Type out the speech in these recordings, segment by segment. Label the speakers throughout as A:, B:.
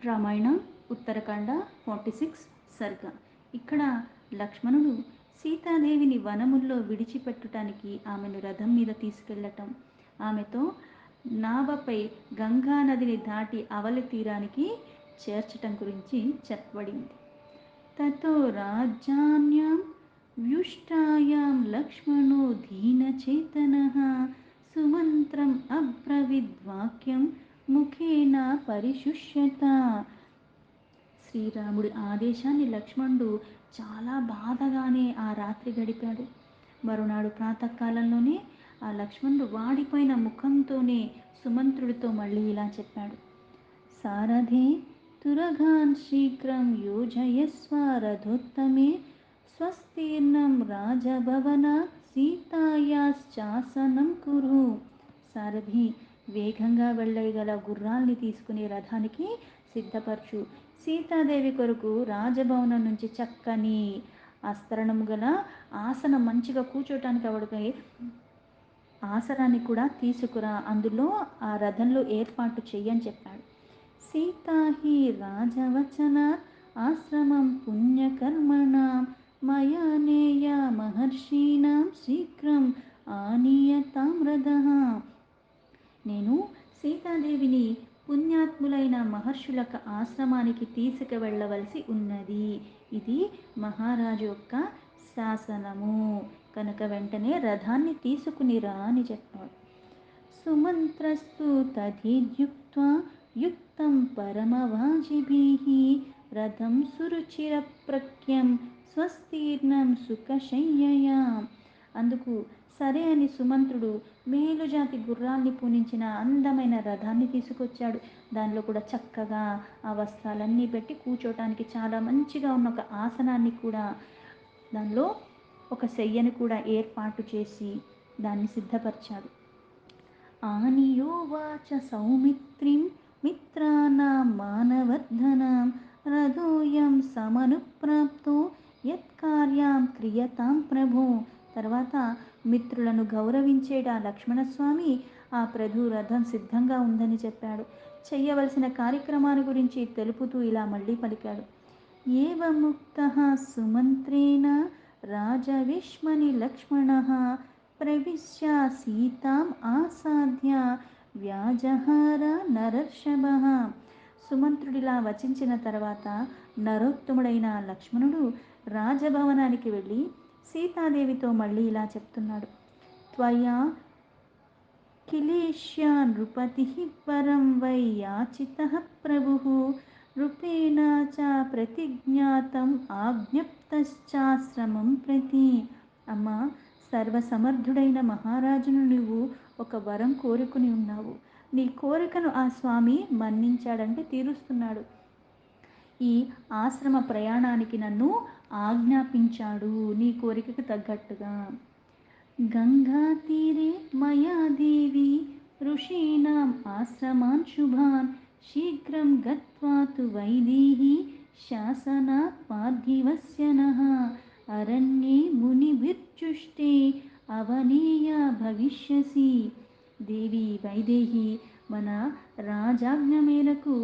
A: రామాయణం ఉత్తరకాండ 46 సర్గ. ఇక్కడ లక్ష్మణుడు సీతాదేవిని వనముల్లో విడిచిపెట్టుటానికి ఆమెను రథం మీద తీసుకెళ్ళటం, ఆమెతో నావపై గంగా నదిని దాటి అవలి తీరానికి చేర్చటం గురించి చెప్పబడింది. తతో రాజ్యాన్యాం వ్యుష్టాయాం లక్ష్మణో దీనచేతనః సుమంత్రం అబ్రవిద్వాక్యం ముఖేన పరిశుష్యత. శ్రీరాముడి ఆదేశాన్ని లక్ష్మణుడు చాలా బాధగానే ఆ రాత్రి గడిపాడు. మరునాడు ప్రాతకాలంలోనే ఆ లక్ష్మణుడు వాడిపోయిన ముఖంతోనే సుమంత్రుడితో మళ్ళీ ఇలా చెప్పాడు. సారథే తురగాన్ శీఘ్రం యోజయస్వ రథోత్తమే స్వస్తీర్ణం రాజభవన సీతాయాశ్చాసనం కురు. సారథి, వేగంగా వెళ్ళగల గుర్రాల్ని తీసుకుని రథానికి సిద్ధపరచు. సీతాదేవి కొరకు రాజభవనం నుంచి చక్కని అస్తరణము గల ఆసనం మంచిగా కూర్చోటానికి ఆవిడపై ఆసనాన్ని కూడా తీసుకురా, అందులో ఆ రథంలో ఏర్పాటు చెయ్యని చెప్పాడు. సీతాహి రాజవచన ఆశ్రమం పుణ్యకర్మణాం మయానేయ మహర్షీణాం శీఘ్రం ఆనీయతాం రథః. నేను సీతాదేవిని పుణ్యాత్ములైన మహర్షులకు ఆశ్రమానికి తీసుకువెళ్ళవలసి ఉన్నది. ఇది మహారాజు యొక్క శాసనము కనుక వెంటనే రథాన్ని తీసుకుని రా అని చెప్పాడు. సుమంత్రస్తు తథేద్యుక్త్వా యుక్తం పరమవాజిభిః రథం సురుచిర ప్రఖ్యం స్వస్తీర్ణం సుఖశయ్యయా. అందుకు సరే అని సుమంత్రుడు మేలుజాతి గుర్రాల్ని పూనించిన అందమైన రథాన్ని తీసుకొచ్చాడు. దానిలో కూడా చక్కగా ఆ వస్త్రాలన్నీ పెట్టి కూర్చోటానికి చాలా మంచిగా ఉన్న ఒక ఆసనాన్ని కూడా, దానిలో ఒక శయ్యను కూడా ఏర్పాటు చేసి దాన్ని సిద్ధపరిచాడు. ఆనియోవాచ సౌమిత్రిం మిత్రానాం మానవర్ధనాం రథోయం సమనుప్రాప్తో యత్కార్యాం క్రియతాం ప్రభో. తర్వాత మిత్రులను గౌరవించేడా లక్ష్మణస్వామి ఆ ప్రభు రథం సిద్ధంగా ఉందని చెప్పాడు. చెయ్యవలసిన కార్యక్రమాన్ని గురించి తెలుపుతూ ఇలా మళ్ళీ పలికాడు. ఏవముక్తః సుమంత్రేణ రాజవిష్మని లక్ష్మణః ప్రవిశ్య సీతాం ఆసాద్య వ్యాజహార నరర్షభః. సుమంత్రుడిలా వచించిన తర్వాత నరోత్తముడైన లక్ష్మణుడు రాజభవనానికి వెళ్ళి సీతాదేవితో మళ్ళీ ఇలా చెప్తున్నాడు. త్వయా కిలేష్య నృపతిః పరం వై యాచితః ప్రభుః రూపేణ చ ప్రతిజ్ఞాతం ఆజ్ఞప్తశ్చాశ్రమం ప్రతి. అమ్మా, సర్వసమర్థుడైన మహారాజును నువ్వు ఒక వరం కోరుకుని ఉన్నావు. నీ కోరికను ఆ స్వామి మన్నించాడంటే తీరుస్తున్నాడు. ఈ ఆశ్రమ ప్రయాణానికి నన్ను ఆజ్ఞాపించాడు నీ కోరికకు తగ్గట్టుగా. గంగా తీరే మయా దేవి ఋషీణాం ఆశ్రమాన్ శుభాన్ శీఘ్రం గత్వా తు వైదేహి శాసనాత్ పార్థివస్య నః అరణ్యే మునిభిర్జుష్టే అవనేయ భవిష్యసి. దేవి వైదేహి, మన రాజాజ్ఞ మేరకు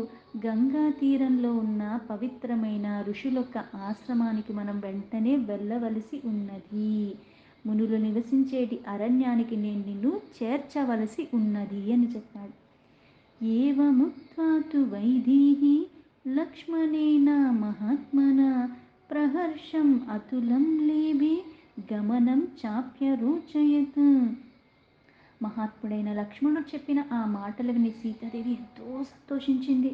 A: గంగా తీరంలో ఉన్న పవిత్రమైన ఋషులొక్క ఆశ్రమానికి మనం వెంటనే వెళ్ళవలసి ఉన్నది. మునులు నివసించేటి అరణ్యానికి నేను నిన్ను చేర్చవలసి ఉన్నది అని చెప్పాడు. ఏవముక్త్వా తు వైదేహి లక్ష్మణేన మహాత్మనా ప్రహర్షం అతులం లేభే గమనం చాప్యరోచయత్. మహాత్ముడైన లక్ష్మణుడు చెప్పిన ఆ మాటలు విని సీతాదేవి ఎంతో సంతోషించింది.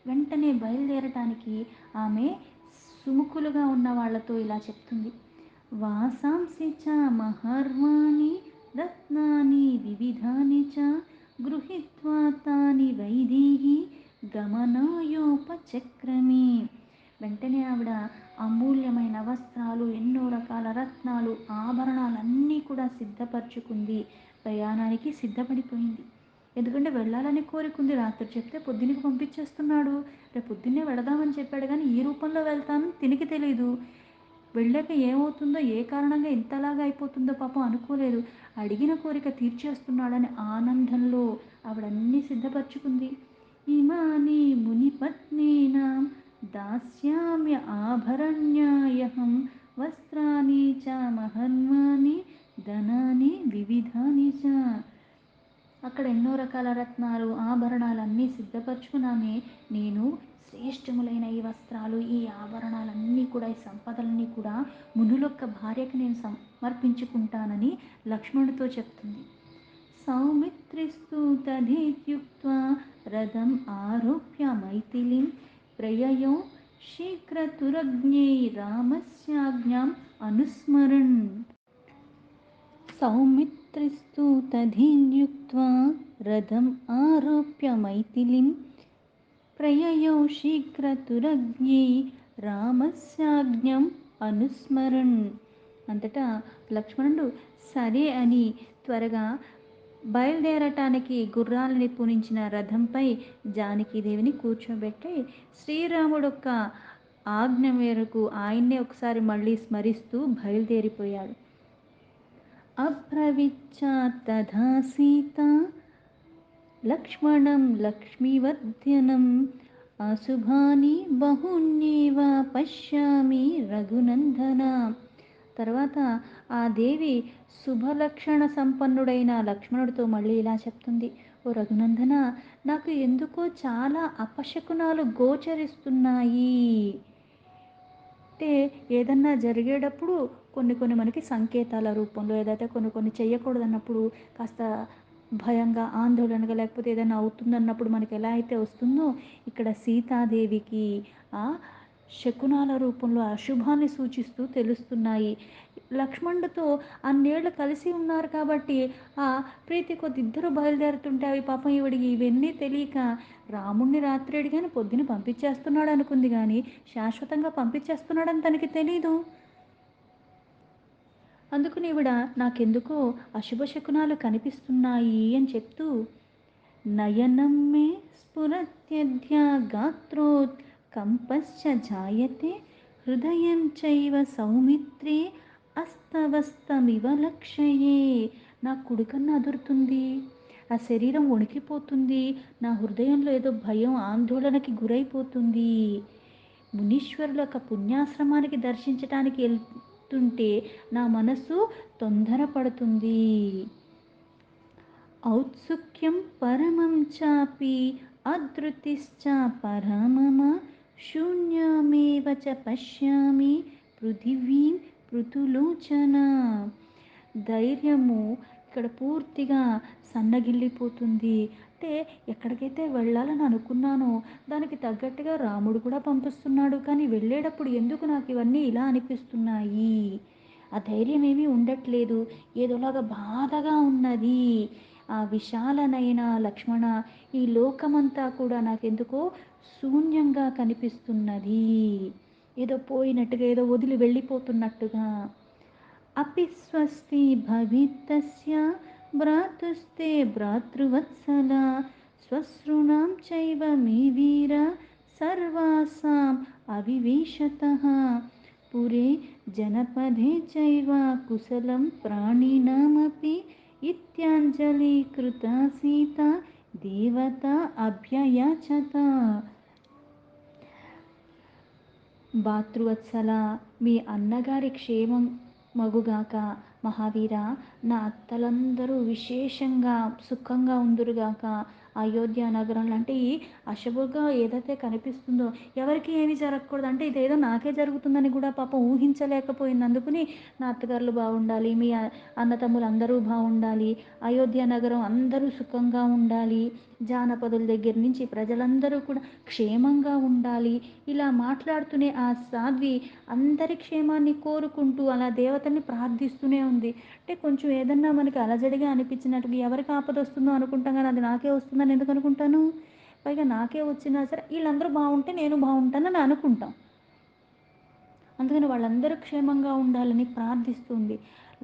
A: వెంటనే బయలుదేరటానికి ఆమె సుముఖులుగా ఉన్న వాళ్లతో ఇలా చెప్తుంది. వాసాంసి చ మహర్వాణి రత్నాని వివిధాని చ గృహీత్వా తాని వైదేహి గమనాయోపచక్రమే. వెంటనే ఆవిడ అమూల్యమైన వస్త్రాలు, ఎన్నో రకాల రత్నాలు, ఆభరణాలన్నీ కూడా సిద్ధపరచుకుంది. ప్రయాణానికి సిద్ధపడిపోయింది. ఎందుకంటే వెళ్ళాలని కోరుకుంది. రాత్రి చెప్తే పొద్దునకి పంపించేస్తున్నాడు. రేపు పొద్దున్నే వెళదామని చెప్పాడు, కానీ ఈ రూపంలో వెళ్తాను తినికి తెలీదు. వెళ్ళాక ఏమవుతుందో, ఏ కారణంగా ఇంతలాగా అయిపోతుందో పాపం అనుకోలేదు. అడిగిన కోరిక తీర్చేస్తున్నాడని ఆనందంలో ఆవిడన్నీ సిద్ధపరచుకుంది. ఇమాని ముని పత్నీనాం దాస్యామ్య ఆభరణ్యాయహం వస్త్రాని చ మహన్మాని ధనాని వివిధాని చ. అక్కడ ఎన్నో రకాల రత్నాలు ఆభరణాలన్నీ సిద్ధపరచుకున్నామే. నేను శ్రేష్టములైన ఈ వస్త్రాలు ఈ ఆభరణాలన్నీ కూడా ఈ సంపదలన్నీ కూడా మునులొక్క భార్యకు నేను సమర్పించుకుంటానని లక్ష్మణుడితో చెప్తుంది. సౌమిత్రిస్తు తథేత్యుక్త్వా రథం ఆరోప్య మైథిలీం ప్రయయౌ శీఘ్రతురగ్న్యై రామస్యాజ్ఞాం అనుస్మరన్. సౌమిత్రిస్తు తథేత్యుక్త్వా రథం ఆరోప్య మైథిలీం ప్రయయౌ శీఘ్రతురగ్న్యై రామస్యాజ్ఞం అనుస్మరన్. అంతటా లక్ష్మణుడు సరే అని త్వరగా బయలుదేరటానికి గుర్రాలని పూనించిన రథంపై జానకీదేవిని కూర్చోబెట్టి శ్రీరాముడొక్క ఆజ్ఞ మేరకు ఆయన్నే ఒకసారి మళ్ళీ స్మరిస్తూ బయలుదేరిపోయాడు. అబ్రవీచ్చ తథా సీత లక్ష్మణం లక్ష్మీవర్ధనం అశుభాని బహూన్యేవ పశ్యామి రఘునందన. తర్వాత ఆ దేవి శుభలక్షణ సంపన్నుడైన లక్ష్మణుడితో మళ్ళీ ఇలా చెప్తుంది. ఓ రఘునందన, నాకు ఎందుకో చాలా అపశకునాలు గోచరిస్తున్నాయి. అంటే ఏదన్నా జరిగేటప్పుడు కొన్ని మనకి సంకేతాల రూపంలో, ఏదైతే కొన్ని చెయ్యకూడదన్నప్పుడు కాస్త భయంగా ఆందోళనగా లేకపోతే ఏదైనా అవుతుందన్నప్పుడు మనకి ఎలా అయితే వస్తుందో ఇక్కడ సీతాదేవికి ఆ శకునాల రూపంలో అశుభాన్ని సూచిస్తూ తెలుస్తున్నాయి. లక్ష్మణుడితో అన్నేళ్ళు కలిసి ఉన్నారు కాబట్టి ఆ ప్రీతి కొద్ది ఇద్దరు బయలుదేరుతుంటే అవి పాపం ఈవిడికి ఇవన్నీ తెలియక రాముణ్ణి రాత్రి అడిగాని పొద్దున పంపించేస్తున్నాడు అనుకుంది, కానీ శాశ్వతంగా పంపించేస్తున్నాడని తనకి తెలీదు. అందుకని ఈవిడ నాకెందుకో అశుభ శకునాలు కనిపిస్తున్నాయి అని చెప్తూ నయనం మే స్ఫురత్యద్య గాత్రోత్ కంపశ్చ జాయతే హృదయం చైవ సౌమిత్రే అస్తవస్తమివ లక్షయే. నా కుడికన్ను అదురుతుంది, ఆ శరీరం వణికిపోతుంది, నా హృదయంలో ఏదో భయం ఆందోళనకి గురైపోతుంది. మునీశ్వరుల యొక్క పుణ్యాశ్రమానికి దర్శించటానికి వెళ్తుంటే నా మనసు తొందరపడుతుంది. ఔత్సుక్యం పరమం చాపి అధృతిశ్చ పరమమ శూన్యమేవ చ పశ్యామి పృథివీం పృథులోచన. ధైర్యము ఇక్కడ పూర్తిగా సన్నగిల్లిపోతుంది. అంటే ఎక్కడికైతే వెళ్ళాలని అనుకున్నానో దానికి తగ్గట్టుగా రాముడు కూడా పంపిస్తున్నాడు, కానీ వెళ్ళేటప్పుడు ఎందుకు నాకు ఇవన్నీ ఇలా అనిపిస్తున్నాయి, ఆ ధైర్యం ఏమీ ఉండట్లేదు, ఏదోలాగా బాధగా ఉన్నది. ఆ విశాలనైన లక్ష్మణ, ఈ లోకమంతా కూడా నాకెందుకో శూన్యంగా కనిపిస్తున్నది, ఏదో పోయినట్టుగా, ఏదో వదిలి వెళ్ళిపోతున్నట్టుగా. అపి స్వస్తి భవితస్య భ్రాతుస్తే భ్రాతృవత్సల స్వశ్రుణాం చైవ మే వీర సర్వాసాం అవివేశతః పురే జనపదే చైవ కుశలం ప్రాణినామపి ఇత్యాంజలీకృత సీత దేవత అభ్యయాచత. భాతృవత్సల, మీ అన్నగారి క్షేమం మగుగాక. మహావీర, నా అత్తలందరూ విశేషంగా సుఖంగా ఉందురుగాక. అయోధ్య నగరంలో అంటే ఈ అశుభంగా ఏదైతే కనిపిస్తుందో ఎవరికి ఏమీ జరగకూడదు, అంటే ఇదేదో నాకే జరుగుతుందని కూడా పాపం ఊహించలేకపోయింది. అందుకని నా అత్తగారులు బాగుండాలి, మీ అన్నతమ్ములు అందరూ బాగుండాలి, అయోధ్య నగరం అందరూ సుఖంగా ఉండాలి, జానపదుల దగ్గర నుంచి ప్రజలందరూ కూడా క్షేమంగా ఉండాలి. ఇలా మాట్లాడుతూనే ఆ సాధ్వి అందరి క్షేమాన్ని కోరుకుంటూ అలా దేవతల్ని ప్రార్థిస్తూనే ఉంది. అంటే కొంచెం ఏదన్నా మనకి అలజడిగా అనిపించినట్టుగా ఎవరికి ఆపద వస్తుందో అనుకుంటాం, కానీ అది నాకే వస్తుందని ఎందుకు అనుకుంటాను? పైగా నాకే వచ్చినా సరే వీళ్ళందరూ బాగుంటే నేను బాగుంటానని అనుకుంటాం. అందుకని వాళ్ళందరూ క్షేమంగా ఉండాలని ప్రార్థిస్తుంది.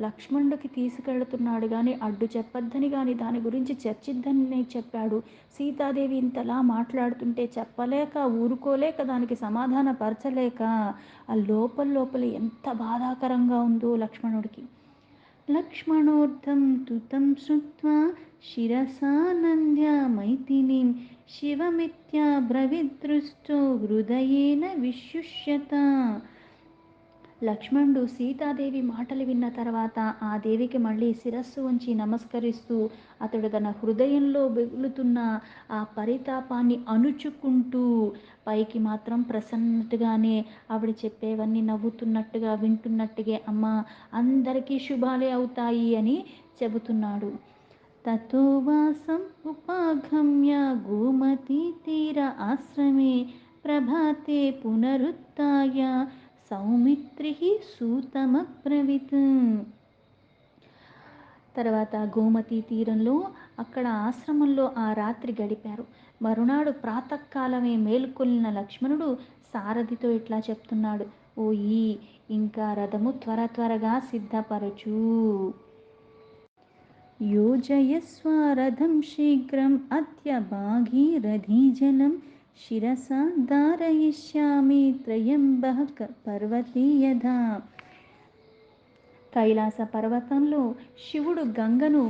A: లక్ష్మణుడికి తీసుకెళ్తున్నాడు కానీ అడ్డు చెప్పొద్దని కానీ దాని గురించి చర్చిద్దని చెప్పాడు. సీతాదేవి ఇంతలా మాట్లాడుతుంటే చెప్పలేక ఊరుకోలేక దానికి సమాధాన పరచలేక ఆ లోపల ఎంత బాధాకరంగా ఉందో లక్ష్మణుడికి. లక్ష్మణోర్థం తు తం శ్రుత్వా శిరసా నంద్య మైథిలీం శివమిత్యాబ్రవిదృష్టో హృదయేన విశుష్యత. లక్ష్మణుడు సీతాదేవి మాటలు విన్న తర్వాత ఆ దేవికి మళ్ళీ శిరస్సు ఉంచి నమస్కరిస్తూ అతడు తన హృదయంలో వెగులుతున్న ఆ పరితాపాన్ని అణుచుకుంటూ పైకి మాత్రం ప్రసన్నతగానే ఆవిడ చెప్పేవన్నీ నవ్వుతున్నట్టుగా వింటున్నట్టుగా అమ్మ అందరికీ శుభాలే అవుతాయి అని చెబుతున్నాడు. తతో వాసం ఉపాగమ్య గోమతీ తీర ఆశ్రమే ప్రభాతే పునరుత్థాయ సౌమిత్రి సూతమబ్రవీత్. తర్వాత గోమతీ తీరంలో అక్కడ ఆశ్రమంలో ఆ రాత్రి గడిపారు. మరునాడు ప్రాతకాలమే మేల్కొల్లిన లక్ష్మణుడు సారథితో ఇట్లా చెప్తున్నాడు. ఓయి, ఇంకా రథము త్వరగా సిద్ధపరచు. యోజయస్వ రథం శీఘ్రం అద్య భాగీరథీజలం శిరసా ధారయిష్యామి త్రయంబక పర్వతే యథా. కైలాస పర్వతంలో శివుడు గంగను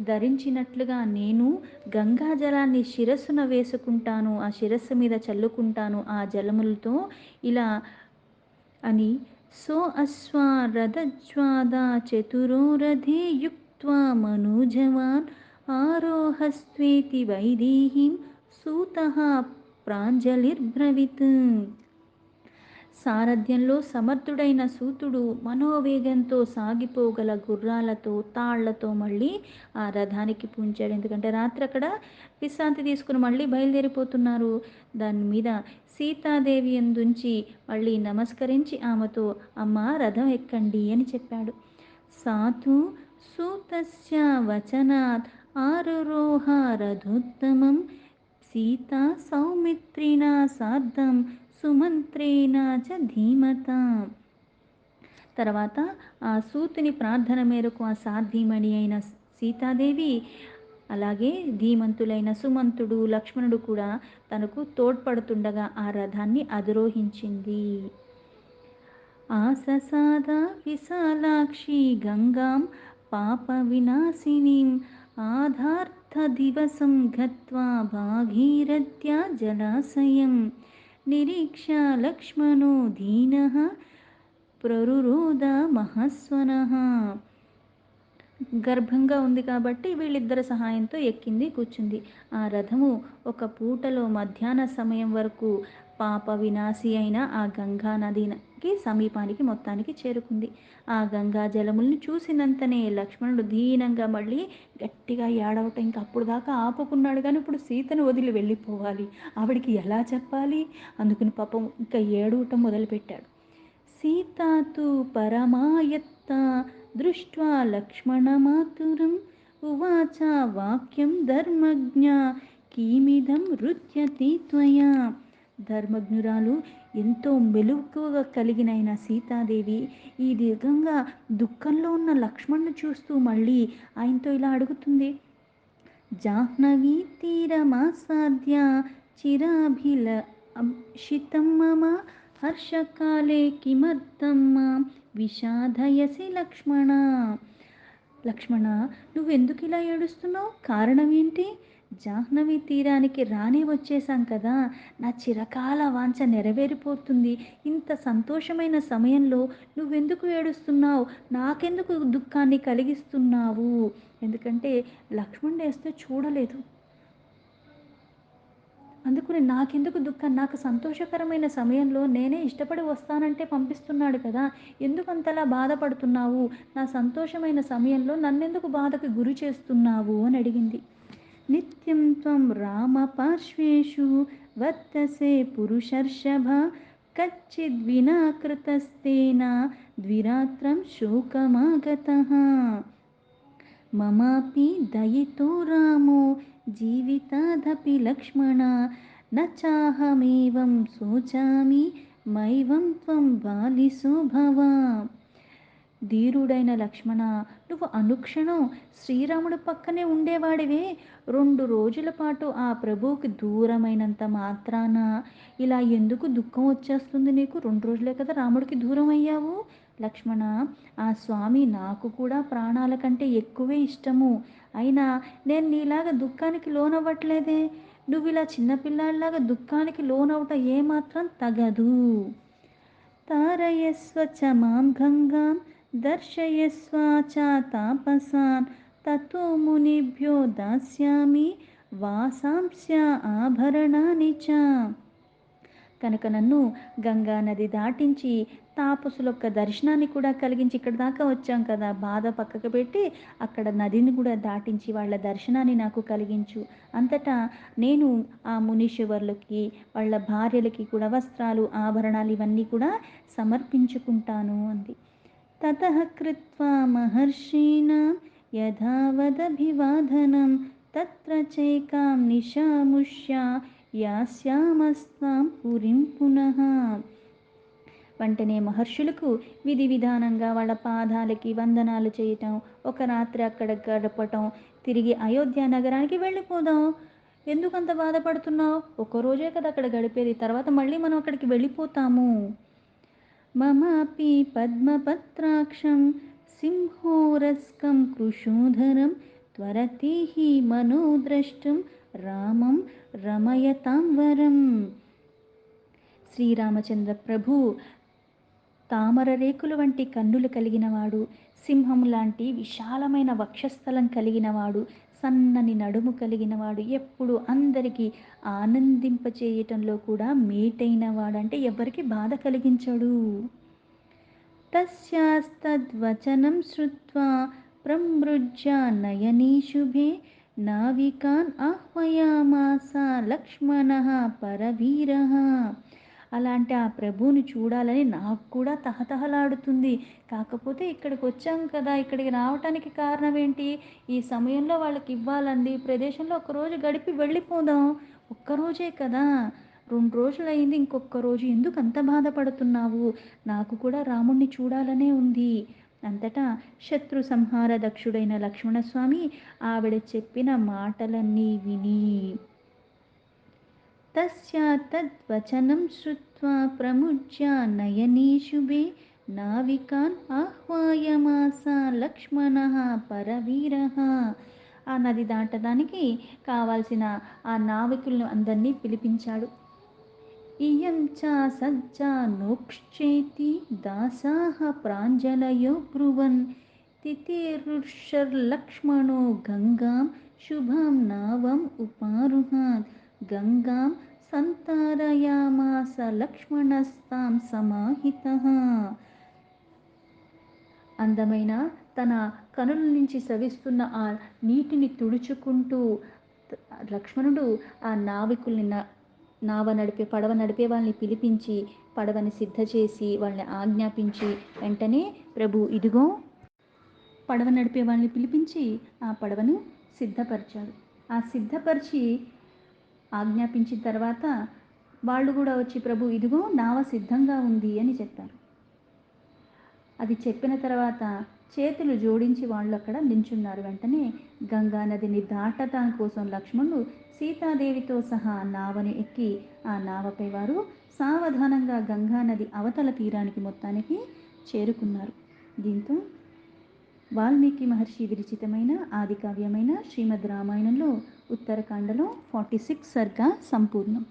A: ధరించినట్లుగా నేను గంగా జలాన్ని శిరస్సున వేసుకుంటాను, ఆ శిరస్సు మీద చల్లుకుంటాను ఆ జలములతో ఇలా అని. సో అశ్వారథజ్వాదా చతురో రథే యుక్త్వా మనోజవాన్ ఆరోహస్త్వేతి వైదేహీం సూతః ప్రాంజలిర్బ్రవీత్. సారథ్యంలో సమర్థుడైన సూతుడు మనోవేగంతో సాగిపోగల గుర్రాలతో తాళ్లతో మళ్ళీ ఆ రథానికి పూంచాడు. ఎందుకంటే రాత్రి అక్కడ విశ్రాంతి తీసుకుని మళ్ళీ బయలుదేరిపోతున్నారు. దాని మీద సీతాదేవి అందుంచి మళ్ళీ నమస్కరించి ఆమెతో అమ్మ రథం ఎక్కండి అని చెప్పాడు. సాతు సూతస్య వచనాత్ ఆరురోహ రథోత్తమం సీతా సౌమిత్రిణా సార్ధం సుమంత్రేణ చ ధీమత. తర్వాత ఆ సూతుని ప్రార్థన మేరకు ఆ సాధ్వీమణి అయిన సీతాదేవి అలాగే ధీమంతులైన సుమంతుడు లక్ష్మణుడు కూడా తనకు తోడ్పడుతుండగా ఆ రథాన్ని అధిరోహించింది. ఆససాద విశాలాక్షి గంగాం పాప వినాశినీం ఆధార్థ దివసం గత్వా భాగీరథ్యా జలాశయం నిరీక్ష లక్ష్మణో దీనః ప్రరురోధ మహాస్వనః. గర్భంగా ఉంది కాబట్టి వీళ్ళిద్దరి సహాయంతో ఎక్కింది, కూర్చుంది. ఆ రథము ఒక పూటలో మధ్యాహ్న సమయం వరకు పాప వినాశి అయిన ఆ గంగా నదికి సమీపానికి మొత్తానికి చేరుకుంది. ఆ గంగా జలముల్ని చూసినంతనే లక్ష్మణుడు దీనంగా మళ్ళీ గట్టిగా ఏడవటం. ఇంకా అప్పుడు దాకా ఆపుకున్నాడు కానీ ఇప్పుడు సీతను వదిలి వెళ్ళిపోవాలి, ఆవిడికి ఎలా చెప్పాలి? అందుకుని పాపం ఇంకా ఏడవటం మొదలుపెట్టాడు. సీతాతు పరమాయత్త దృష్ట్వా లక్ష్మణమాతురం ఉవాచ వాక్యం ధర్మజ్ఞ కిమిదం రుచ్యతి త్వయా. ధర్మజ్ఞురాలు ఎంతో మెలకువగా కలిగినైన సీతాదేవి ఈ దీర్ఘంగా దుఃఖంలో ఉన్న లక్ష్మణ్ను చూస్తూ మళ్ళీ ఆయనతో ఇలా అడుగుతుంది. జాహ్నవీ తీరమాసాద్య చిరాభిలషితం మమ హర్షకాలే కిమర్థం మాం విషాదయసి లక్ష్మణ. లక్ష్మణ, నువ్వెందుకు ఇలా ఏడుస్తున్నావు? కారణం ఏంటి? జాహ్నవి తీరానికి రానే వచ్చేసాం కదా, నా చిరకాల వాంఛ నెరవేరిపోతుంది. ఇంత సంతోషమైన సమయంలో నువ్వెందుకు ఏడుస్తున్నావు? నాకెందుకు దుఃఖాన్ని కలిగిస్తున్నావు? ఎందుకంటే లక్ష్మణుడు వేస్తే చూడలేదు, అందుకని నాకెందుకు దుఃఖం? నాకు సంతోషకరమైన సమయంలో నేనే ఇష్టపడి వస్తానంటే పంపిస్తున్నాడు కదా, ఎందుకు అంతలా బాధపడుతున్నావు? నా సంతోషమైన సమయంలో నన్నెందుకు బాధకు గురి చేస్తున్నావు అని అడిగింది. నిత్యం త్వం రామ పార్శ్వేషు వర్తసే పురుషర్షభ కచ్చిద్వినా కృతస్తేన ద్విరాత్రం శోకమాగతః. మమాపి దయితో రామో జీవితాదపి లక్ష్మణ న చాహమేవం శోచామి మైవం త్వం బాలిసో భవ. ధీరుడైన లక్ష్మణ, నువ్వు అనుక్షణం శ్రీరాముడు పక్కనే ఉండేవాడివే. 2 రోజుల పాటు ఆ ప్రభువుకి దూరమైనంత మాత్రాన ఇలా ఎందుకు దుఃఖం వచ్చేస్తుంది నీకు? 2 రోజులే కదా రాముడికి దూరం అయ్యావు. లక్ష్మణ, ఆ స్వామి నాకు కూడా ప్రాణాల కంటే ఎక్కువే ఇష్టము. అయినా నేను నీలాగా దుఃఖానికి లోనవ్వట్లేదే. నువ్వు ఇలా చిన్నపిల్లాడిలాగా దుఃఖానికి లోనవటం ఏమాత్రం తగదు. తారయస్వ చ మాం గంగాం దర్శయస్వ చ తాపసాన్ తతో మునిభ్యో దాస్యామి వాసాంస్య ఆభరణాని చ. కనుక నన్ను గంగా నది దాటించి తాపసులొక్క దర్శనాన్ని కూడా కలిగించి ఇక్కడి దాకా వచ్చాం కదా, బాధ పక్కకు పెట్టి అక్కడ నదిని కూడా దాటించి వాళ్ళ దర్శనాన్ని నాకు కలిగించు. అంతటా నేను ఆ మునీశ్వరులకి వాళ్ళ భార్యలకి కూడా వస్త్రాలు ఆభరణాలు ఇవన్నీ కూడా సమర్పించుకుంటాను అంది. తతః కృత్వా మహర్షీణాం యథావదభివాదనం తత్ర చైకాం నిశాముష్య యాస్యామస్తాం పురిం పునః. వెంటనే మహర్షులకు విధి విధానంగా వాళ్ళ పాదాలకి వందనాలు చేయటం, ఒక రాత్రి అక్కడ గడపటం, తిరిగి అయోధ్య నగరానికి వెళ్ళిపోదాం. ఎందుకంత బాధపడుతున్నావు? ఒక్కరోజే కదా అక్కడ గడిపేది, తర్వాత మళ్ళీ మనం అక్కడికి వెళ్ళిపోతాము. మమాపి పద్మపత్రాక్షం సింహోరస్కం కృషోధరం త్వరతిహి మనోద్రష్టం రామం రమయతాం వరం. శ్రీరామచంద్ర ప్రభు తామర రేకులు వంటి కన్నులు కలిగినవాడు, సింహం లాంటి విశాలమైన వక్షస్థలం కలిగినవాడు, సన్నని నడుము కలిగినవాడు, ఎప్పుడు అందరికీ ఆనందింపచేయటంలో కూడా మేటైన వాడు, అంటే ఎవరికి బాధ కలిగించడు. తస్యాస్తద్వచనం శ్రుత్వా ప్రమృజ్య నయనీ శుభే నావికాన్ ఆహ్వయామాస లక్ష్మణః పరవీరః. అలాంటి ఆ ప్రభువుని చూడాలని నాకు కూడా తహతహలాడుతుంది. కాకపోతే ఇక్కడికి వచ్చాం కదా, ఇక్కడికి రావటానికి కారణం ఏంటి? ఈ సమయంలో వాళ్ళకి ఇవ్వాలండి, ఈ ప్రదేశంలో ఒకరోజు గడిపి వెళ్ళిపోదాం. ఒక్కరోజే కదా, 2 రోజులైంది, ఇంకొక రోజు ఎందుకు అంత బాధపడుతున్నావు? నాకు కూడా రాముణ్ణి చూడాలనే ఉంది. అంతటా శత్రు సంహార దక్షుడైన లక్ష్మణస్వామి ఆవిడ చెప్పిన మాటలన్నీ విని తస్యా తద్వచనం శ్రుత్వా ప్రముజ్య నయనీ శుభే నావికాన్ ఆహ్వాయమాస లక్ష్మణః పరవీరః. ఆ నది దాటడానికి కావాల్సిన ఆ నావికులను అందరినీ పిలిపించాడు. ఇయం చ సజ్జా నోక్షేతి దాసాః ప్రాంజలయో బ్రువన్ తితిరుషర్లక్ష్మణో గంగాం శుభాం నావం ఉపారుహాత్ గంగాం సంతారయామాస లక్ష్మణస్తాం సమాహితః. అందమైన తన కనుల నుంచి స్రవిస్తున్న ఆ నీటిని తుడుచుకుంటూ లక్ష్మణుడు ఆ నావికుల్ని పడవ నడిపే వాళ్ళని పిలిపించి పడవని సిద్ధ చేసి వాళ్ళని ఆజ్ఞాపించి, వెంటనే ప్రభు ఇదిగో పడవ నడిపే వాళ్ళని పిలిపించి ఆ పడవను సిద్ధపరిచాడు. ఆ సిద్ధపరిచి ఆజ్ఞాపించిన తర్వాత వాళ్ళు కూడా వచ్చి ప్రభు ఇదిగో నావ సిద్ధంగా ఉంది అని చెప్పారు. అది చెప్పిన తర్వాత చేతులు జోడించి వాళ్ళు అక్కడ నించున్నారు. వెంటనే గంగా నదిని దాటడం కోసం లక్ష్మణుడు సీతాదేవితో సహా నావను ఎక్కి ఆ నావపై వారు సావధానంగా గంగా నది అవతల తీరానికి మొత్తానికి చేరుకున్నారు. దీంతో వాల్మీకి మహర్షి విరచితమైన ఆదికావ్యమైన శ్రీమద్ రామాయణంలో ఉత్తరకాండలో 46 సర్గా సంపూర్ణం.